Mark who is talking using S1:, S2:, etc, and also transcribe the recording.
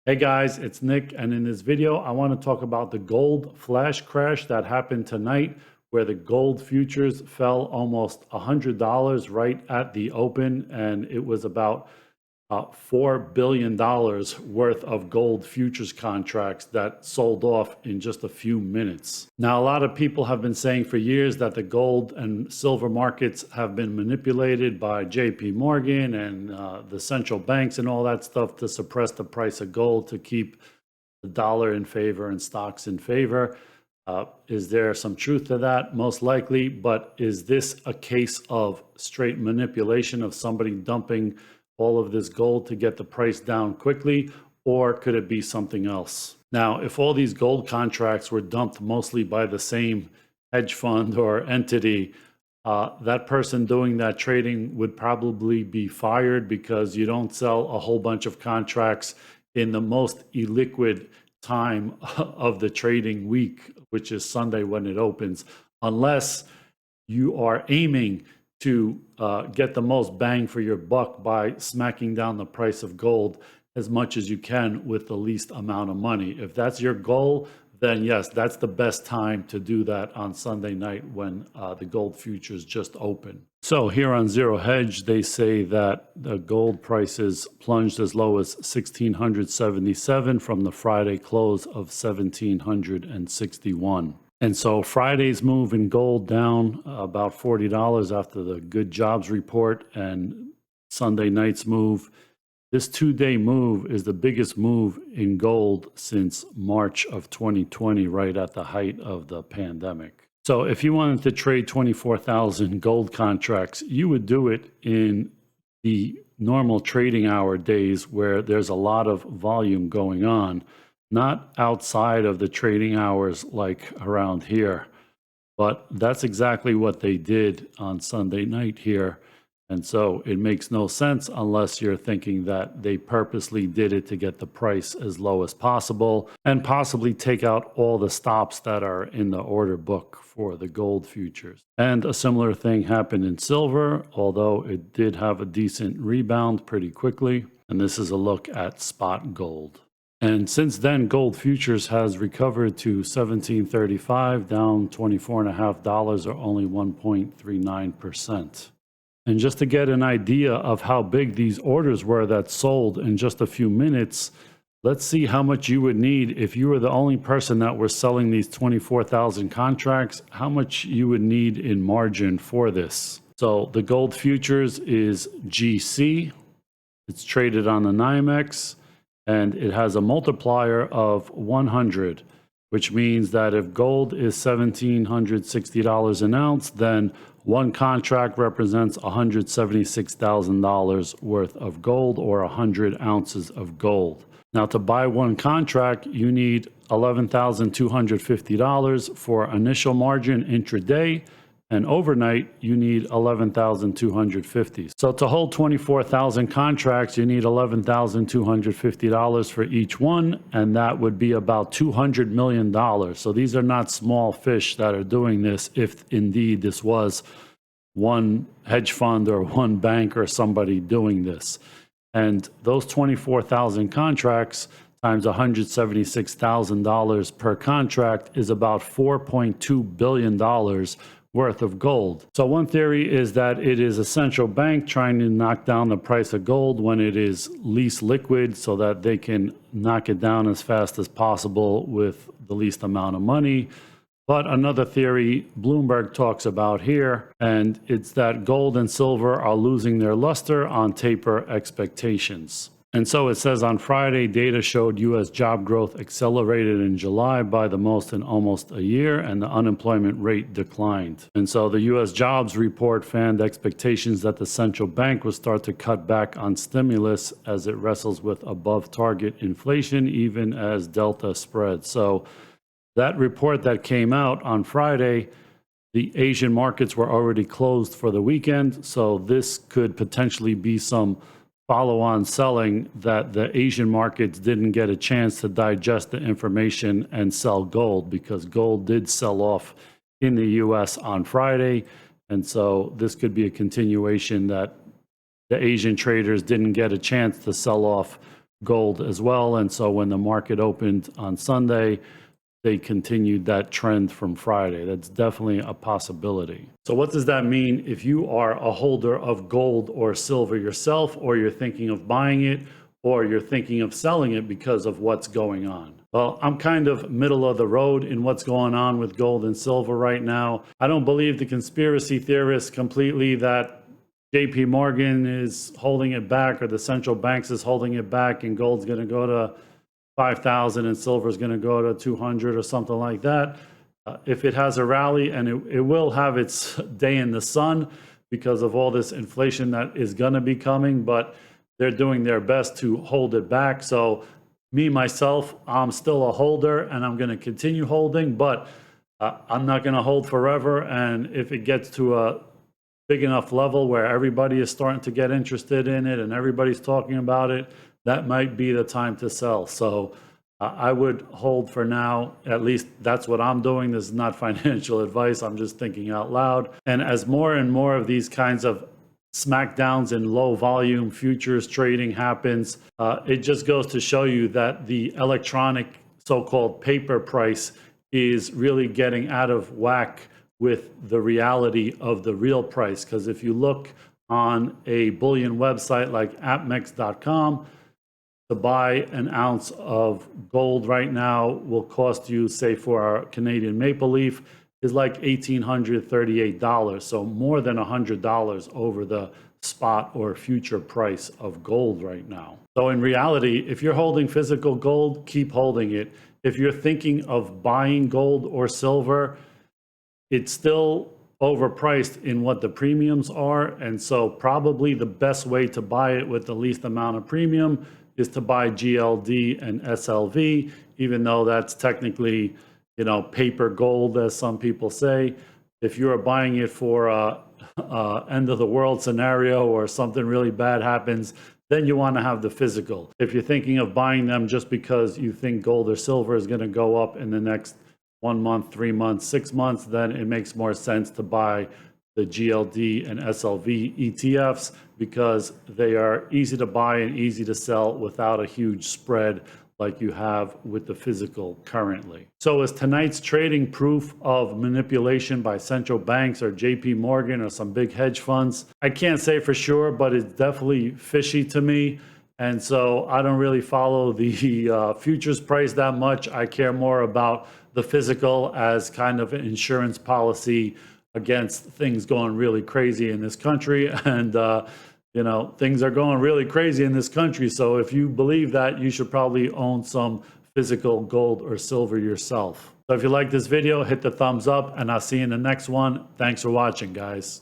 S1: Hey guys, it's Nick, and in this video, I want to talk about the gold flash crash that happened tonight, where the gold futures fell almost $100 right at the open, and it was about $4 billion worth of gold futures contracts that sold off in just a few minutes. Now, a lot of people have been saying for years that the gold and silver markets have been manipulated by JP Morgan and the central banks and all that stuff to suppress the price of gold to keep the dollar in favor and stocks in favor. Is there some truth to that? Most likely, but is this a case of straight manipulation of somebody dumping all of this gold to get the price down quickly, or could it be something else? Now, if all these gold contracts were dumped mostly by the same hedge fund or entity, that person doing that trading would probably be fired, because you don't sell a whole bunch of contracts in the most illiquid time of the trading week, which is Sunday when it opens, unless you are aiming to get the most bang for your buck by smacking down the price of gold as much as you can with the least amount of money. If that's your goal, then yes, that's the best time to do that on Sunday night when the gold futures just open. So here on Zero Hedge, they say that the gold prices plunged as low as 1,677 from the Friday close of 1,761. And so Friday's move in gold down about $40 after the good jobs report, and Sunday night's move. This two-day move is the biggest move in gold since March of 2020, right at the height of the pandemic. So if you wanted to trade 24,000 gold contracts, you would do it in the normal trading hour days where there's a lot of volume going on, not outside of the trading hours like around here. But that's exactly what they did on Sunday night here. And so it makes no sense unless you're thinking that they purposely did it to get the price as low as possible and possibly take out all the stops that are in the order book for the gold futures. And a similar thing happened in silver, although it did have a decent rebound pretty quickly. And this is a look at spot gold. And since then, gold futures has recovered to 1735, down $24.50 or only 1.39%. And just to get an idea of how big these orders were that sold in just a few minutes, let's see how much you would need if you were the only person that were selling these 24,000 contracts, how much you would need in margin for this. So the gold futures is GC. It's traded on the NYMEX, and it has a multiplier of 100, which means that if gold is $1,760 an ounce, then one contract represents $176,000 worth of gold, or 100 ounces of gold. Now, to buy one contract, you need $11,250 for initial margin intraday, and overnight, you need $11,250. So to hold 24,000 contracts, you need $11,250 for each one, and that would be about $200 million. So these are not small fish that are doing this, if indeed this was one hedge fund or one bank or somebody doing this. And those 24,000 contracts times $176,000 per contract is about $4.2 billion worth of gold. So one theory is that it is a central bank trying to knock down the price of gold when it is least liquid, so that they can knock it down as fast as possible with the least amount of money. But another theory Bloomberg talks about here, and it's that gold and silver are losing their luster on taper expectations. And so it says on Friday, data showed U.S. job growth accelerated in July by the most in almost a year, and the unemployment rate declined. And so the U.S. jobs report fanned expectations that the central bank will start to cut back on stimulus as it wrestles with above target inflation, even as Delta spreads. So that report that came out on Friday, the Asian markets were already closed for the weekend. So this could potentially be some follow-on selling, that the Asian markets didn't get a chance to digest the information and sell gold, because gold did sell off in the US on Friday. And so this could be a continuation, that the Asian traders didn't get a chance to sell off gold as well. And so when the market opened on Sunday, they continued that trend from Friday. That's definitely a possibility. So what does that mean if you are a holder of gold or silver yourself, or you're thinking of buying it, or you're thinking of selling it because of what's going on? Well, I'm kind of middle of the road in what's going on with gold and silver right now. I don't believe the conspiracy theorists completely that JP Morgan is holding it back or the central banks is holding it back and gold's going to go to 5,000 and silver is going to go to 200 or something like that. If it has a rally, and it will have its day in the sun because of all this inflation that is going to be coming, but they're doing their best to hold it back. So me, myself, I'm still a holder and I'm going to continue holding, but I'm not going to hold forever. And if it gets to a big enough level where everybody is starting to get interested in it and everybody's talking about it, that might be the time to sell. So I would hold for now. At least that's what I'm doing. This is not financial advice. I'm just thinking out loud. And as more and more of these kinds of smackdowns in low volume futures trading happens, it just goes to show you that the electronic so-called paper price is really getting out of whack with the reality of the real price. Because if you look on a bullion website like apmex.com, to buy an ounce of gold right now will cost you, say for our Canadian maple leaf, is like $1,838. So more than $100 over the spot or future price of gold right now. So in reality, if you're holding physical gold, keep holding it. If you're thinking of buying gold or silver, it's still overpriced in what the premiums are. And so probably the best way to buy it with the least amount of premium is to buy GLD and SLV, even though that's technically, paper gold, as some people say. If you're buying it for a end of the world scenario or something really bad happens, then you want to have the physical. If you're thinking of buying them just because you think gold or silver is going to go up in the next 1 month, 3 months, 6 months, then it makes more sense to buy the GLD and SLV ETFs because they are easy to buy and easy to sell without a huge spread like you have with the physical currently. So is tonight's trading proof of manipulation by central banks or JP Morgan or some big hedge funds? I can't say for sure, but it's definitely fishy to me. And so I don't really follow the futures price that much. I care more about the physical as kind of an insurance policy against things going really crazy in this country. And, things are going really crazy in this country. So if you believe that, you should probably own some physical gold or silver yourself. So if you like this video, hit the thumbs up and I'll see you in the next one. Thanks for watching, guys.